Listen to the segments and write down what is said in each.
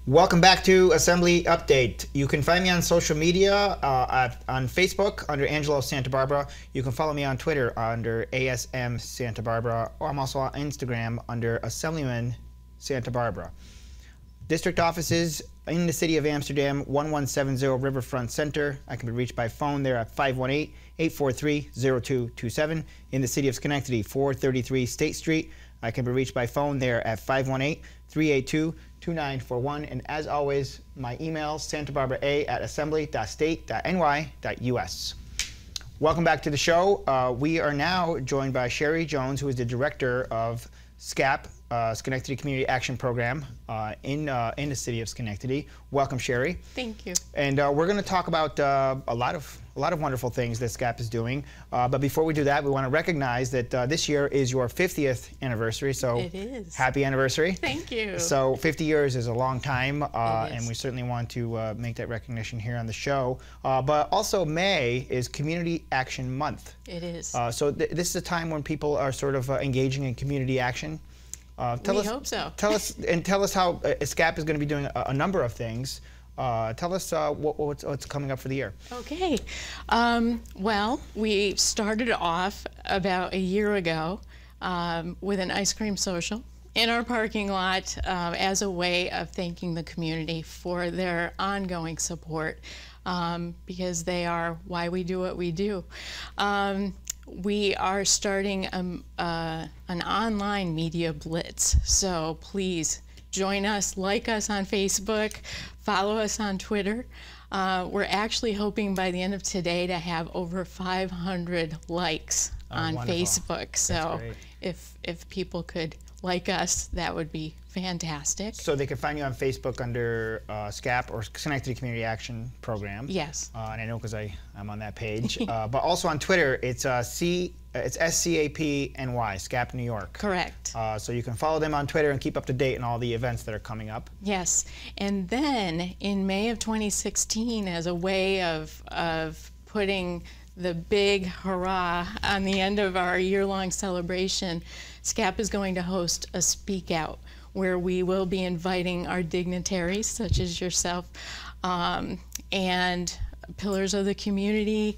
Welcome back to Assembly Update. You can find me on social media on Facebook under Angelo Santabarbara. You can follow me on Twitter under ASM Santabarbara, or I'm also on Instagram under Assemblyman Santabarbara. District offices in the city of Amsterdam, 1170 Riverfront Center. I can be reached by phone there at 518-843-0227. In the city of Schenectady, 433 State Street. I can be reached by phone there at 518-382-2941. And as always, my email, santabarbara@assembly.state.ny.us. Welcome back to the show. We are now joined by Chari Jones, who is the director of SCAP, Schenectady Community Action Program in the city of Schenectady. Welcome, Chari. Thank you. And we're going to talk about a lot of wonderful things that SCAP is doing. But before we do that, we want to recognize that this year is your 50th anniversary. So it is. Happy anniversary. Thank you. So 50 years is a long time, and we certainly want to make that recognition here on the show. But also May is Community Action Month. It is. So this is a time when people are sort of engaging in community action. We hope so. Tell us how SCAP is going to be doing a number of things. Tell us what's coming up for the year. Okay. Well, we started off about a year ago with an ice cream social in our parking lot as a way of thanking the community for their ongoing support because they are why we do what we do. We are starting an online media blitz, so please join us, like us on Facebook, follow us on Twitter. We're actually hoping by the end of today to have over 500 likes on Facebook. So if people could like us, that would be fantastic. So they can find you on Facebook under SCAP or Schenectady Community Action Program. Yes. And I know because I'm on that page. But also on Twitter, it's SCAPNY, SCAP New York. Correct. So you can follow them on Twitter and keep up to date on all the events that are coming up. Yes. And then in May of 2016, as a way of putting the big hurrah on the end of our year-long celebration, SCAP is going to host a Speak Out, where we will be inviting our dignitaries, such as yourself, and pillars of the community,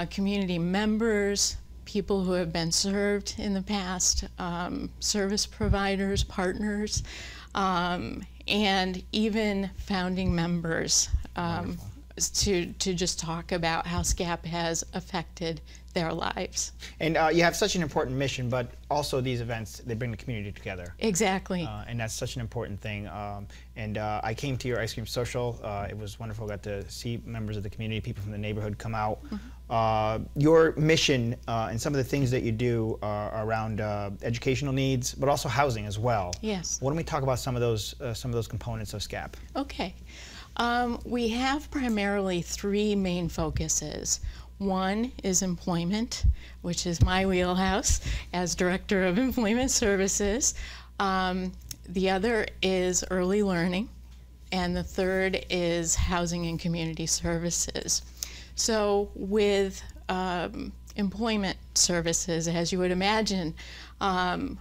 community members, people who have been served in the past, service providers, partners, and even founding members to just talk about how SCAP has affected their lives. And you have such an important mission, but also these events, they bring the community together. Exactly. And that's such an important thing. I came to your ice cream social. It was wonderful. I got to see members of the community, people from the neighborhood come out. Your mission and some of the things that you do are around educational needs, but also housing as well. Yes. Why don't we talk about some of those components of SCAP? Okay. We have primarily three main focuses. One is employment, which is my wheelhouse as Director of Employment Services. The other is early learning, and the third is housing and community services. So with employment services, as you would imagine,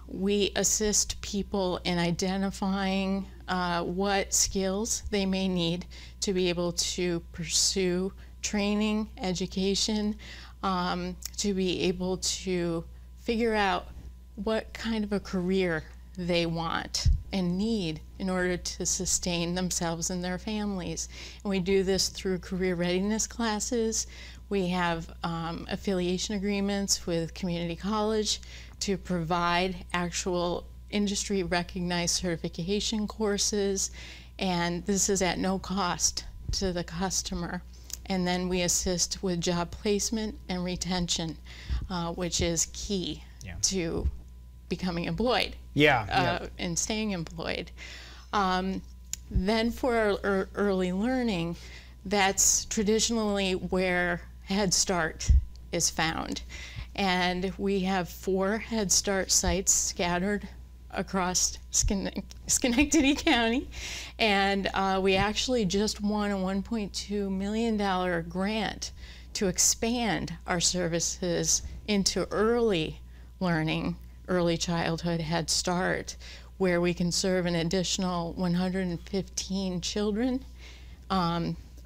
we assist people in identifying what skills they may need to be able to pursue training, education, to be able to figure out what kind of a career they want and need in order to sustain themselves and their families. And we do this through career readiness classes. We have affiliation agreements with community college to provide actual industry recognized certification courses, and this is at no cost to the customer. And then we assist with job placement and retention, which is key to becoming employed and staying employed. Then for our early learning, that's traditionally where Head Start is found. And we have 4 Head Start sites scattered across Schenectady County, and we actually just won a $1.2 million grant to expand our services into early learning, early childhood Head Start, where we can serve an additional 115 children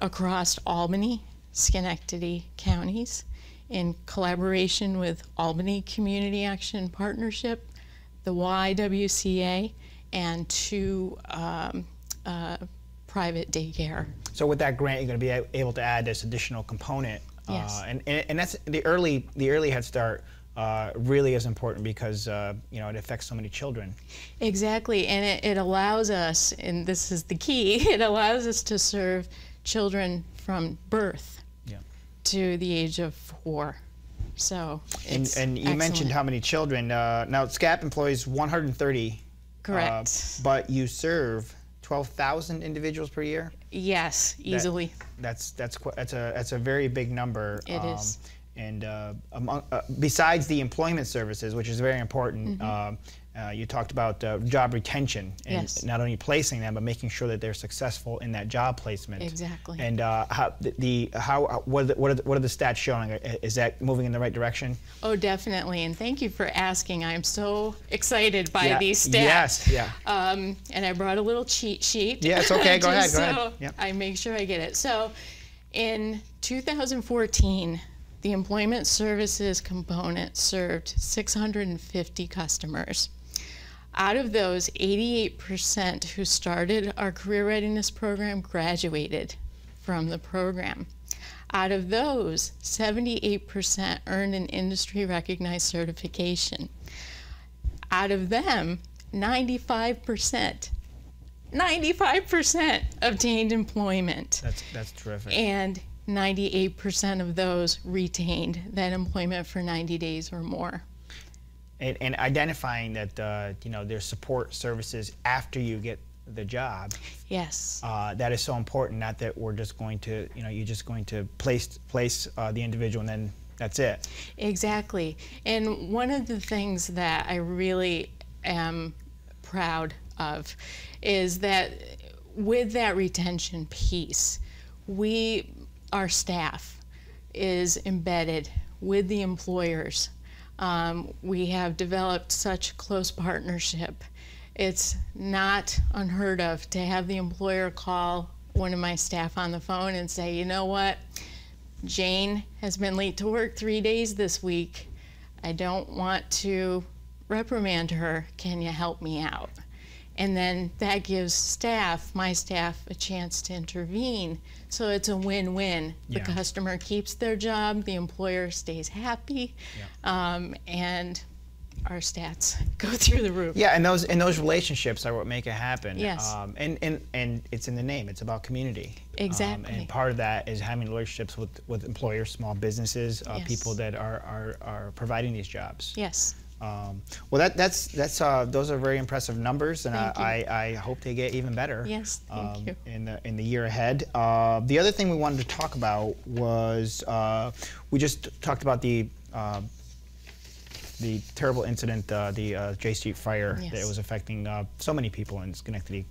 across Albany, Schenectady counties in collaboration with Albany Community Action Partnership, the YWCA, and 2 private daycare. So with that grant, you're going to be able to add this additional component. Yes. And that's the early Head Start really is important because you know, it affects so many children. Exactly, and it allows us, and this is the key, it allows us to serve children from birth to the age of 4. So it's and you excellent. mentioned how many children. Now SCAP employs 130. Correct. But you serve 12,000 individuals per year. Yes, easily. That's a very big number. It is. And besides the employment services, which is very important, you talked about job retention and yes. not only placing them, but making sure that they're successful in that job placement. Exactly. And what are the stats showing? Is that moving in the right direction? Oh, definitely. And thank you for asking. I'm so excited by these stats. Yes. Yeah. And I brought a little cheat sheet. Yeah, it's okay. Go ahead. Go ahead. So yep. I make sure I get it. So in 2014. The employment services component served 650 customers. Out of those, 88% who started our career readiness program graduated from the program. Out of those, 78% earned an industry recognized certification. Out of them, 95% obtained employment. That's terrific. And 98% of those retained that employment for 90 days or more. And identifying that you know, there's support services after you get the job. Yes. That is so important. Not that we're just going to, you know, you're just going to place the individual and then that's it. Exactly. And one of the things that I really am proud of is that with that retention piece, our staff is embedded with the employers. We have developed such close partnership. It's not unheard of to have the employer call one of my staff on the phone and say, you know what, Jane has been late to work 3 days this week. I don't want to reprimand her. Can you help me out? And then that gives my staff, a chance to intervene. So it's a win-win. Yeah. The customer keeps their job, the employer stays happy, and our stats go through the roof. Yeah, and those relationships are what make it happen. Yes. And it's in the name. It's about community. Exactly. And part of that is having relationships with employers, small businesses, Yes. people that are providing these jobs. Yes. Well, those are very impressive numbers, and Thank you. I hope they get even better. Yes, thank you. In the year ahead. The other thing we wanted to talk about was we just talked about the terrible incident, the J Street fire Yes. that was affecting so many people in Schenectady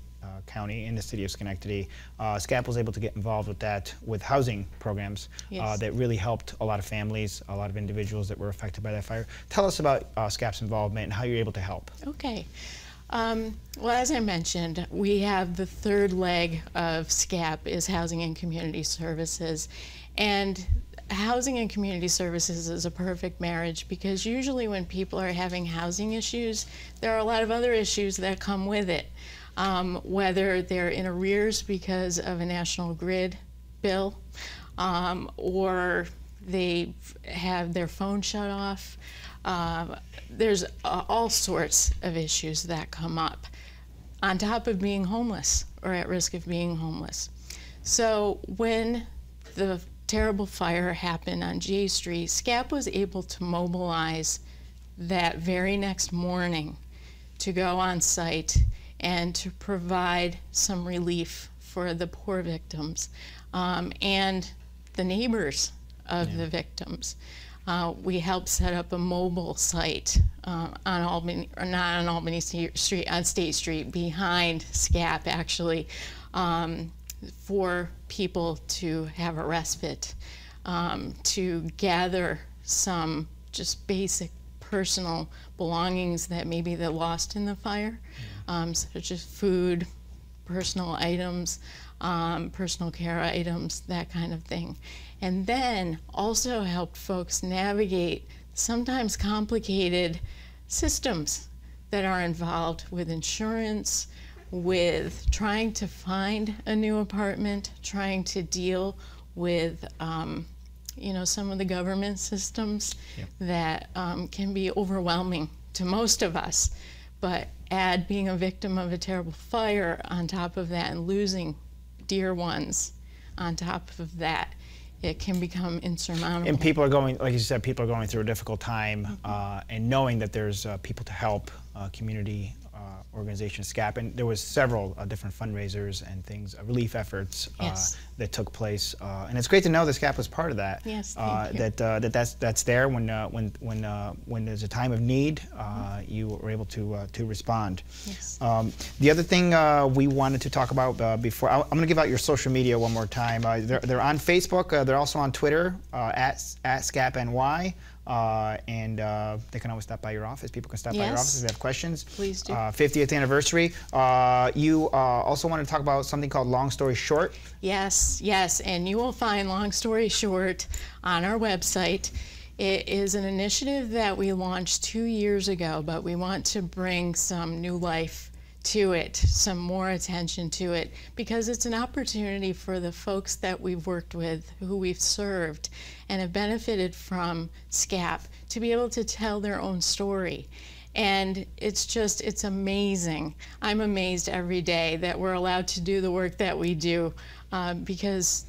County, in the city of Schenectady. SCAP was able to get involved with that, with housing programs Yes. that really helped a lot of families, a lot of individuals that were affected by that fire. Tell us about SCAP's involvement and how you're able to help. Okay. Well, as I mentioned, we have the third leg of SCAP is Housing and Community Services. And Housing and Community Services is a perfect marriage because usually when people are having housing issues, there are a lot of other issues that come with it. Whether they're in arrears because of a National Grid bill, or they have their phone shut off. There's all sorts of issues that come up on top of being homeless or at risk of being homeless. So when the terrible fire happened on J Street, SCAP was able to mobilize that very next morning to go on site and to provide some relief for the poor victims and the neighbors of the victims. We helped set up a mobile site on Albany, or not on Albany Street, on State Street, behind SCAP actually, for people to have a respite, to gather some just basic personal belongings that maybe they lost in the fire. such as food, personal items, personal care items, that kind of thing. And then also helped folks navigate sometimes complicated systems that are involved with insurance, with trying to find a new apartment, trying to deal with you know, some of the government systems that can be overwhelming to most of us. But add being a victim of a terrible fire on top of that and losing dear ones on top of that, it can become insurmountable. And people are going, like you said, people are going through a difficult time, and knowing that there's people to help, community organization SCAP, and there was several different fundraisers and things, relief efforts that took place, and it's great to know that SCAP was part of that. Yes, thank you. That's there when there's a time of need, you were able to respond. Yes. The other thing we wanted to talk about before, I'm going to give out your social media one more time. They're on Facebook. They're also on Twitter at SCAPNY. And they can always stop by your office. People can stop by your office if they have questions. Please do. 50th anniversary. You also want to talk about something called Long Story Short. Yes, yes, and you will find Long Story Short on our website. It is an initiative that we launched 2 years ago, but we want to bring some new life to it, some more attention to it, because it's an opportunity for the folks that we've worked with, who we've served, and have benefited from SCAP to be able to tell their own story. And it's amazing. I'm amazed every day that we're allowed to do the work that we do, because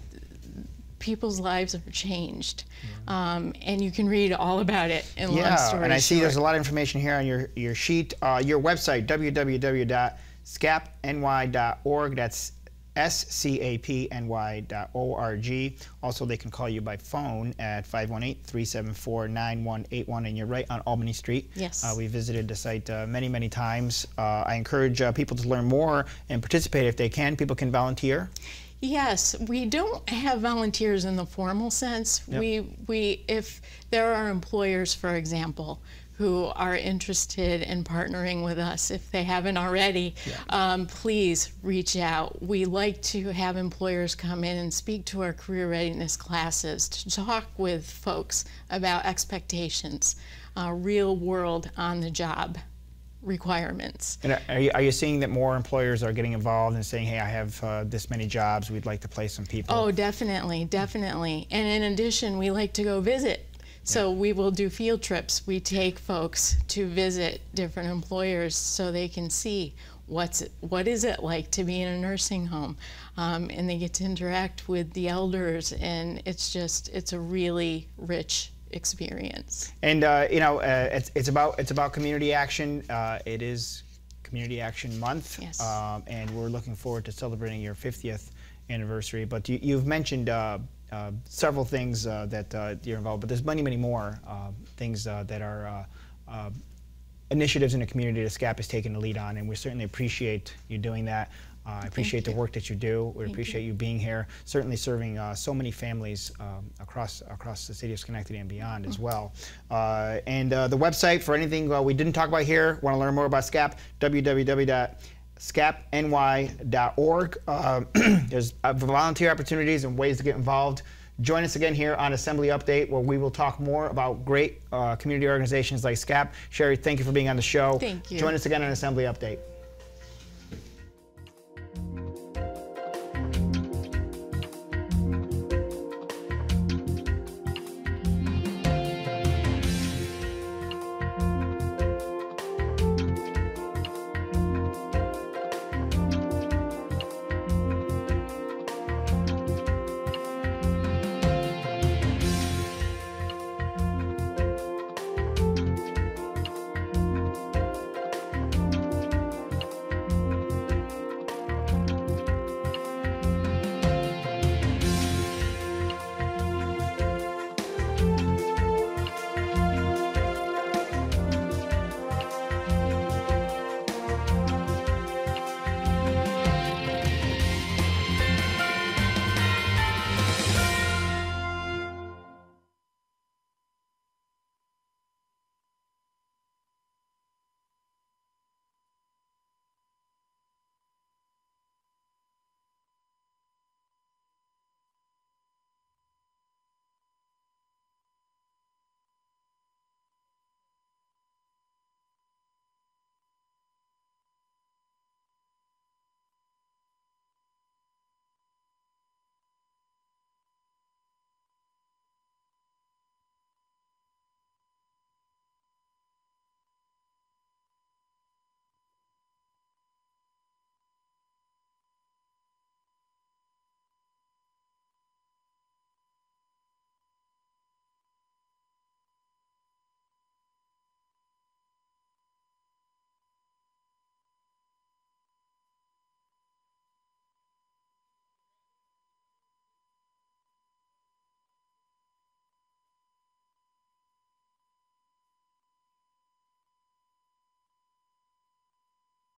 people's lives are changed. And you can read all about it in Long Story Short. And I see there's a lot of information here on your sheet. Your website, www.scapny.org. That's scapny.org. Also, they can call you by phone at 518-374-9181, and you're right on Albany Street. Yes. We visited the site many, many times. I encourage people to learn more and participate if they can. People can volunteer. Yes, we don't have volunteers in the formal sense. Yep. If there are employers, for example, who are interested in partnering with us, if they haven't already, please reach out. We like to have employers come in and speak to our career readiness classes to talk with folks about expectations, real world on the job requirements. And are you seeing that more employers are getting involved and saying, hey, I have this many jobs, we'd like to place some people? Oh, definitely, definitely. And in addition, we like to go visit. So we will do field trips. We take folks to visit different employers so they can see what is it like to be in a nursing home, and they get to interact with the elders, and it's a really rich experience. And you know, it's about community action. It is Community Action Month, yes. And we're looking forward to celebrating your 50th anniversary. But you've mentioned several things that you're involved, but there's many, many more things that are initiatives in the community that SCAP is taking the lead on, and we certainly appreciate you doing that. I appreciate the work that you do. We appreciate you being here, certainly serving so many families across the city of Schenectady and beyond as well. And the website for anything we didn't talk about here, want to learn more about SCAP, www.scapny.org. There's volunteer opportunities and ways to get involved. Join us again here on Assembly Update, where we will talk more about great community organizations like SCAP. Chari, thank you for being on the show. Thank you. Join us again on Assembly Update.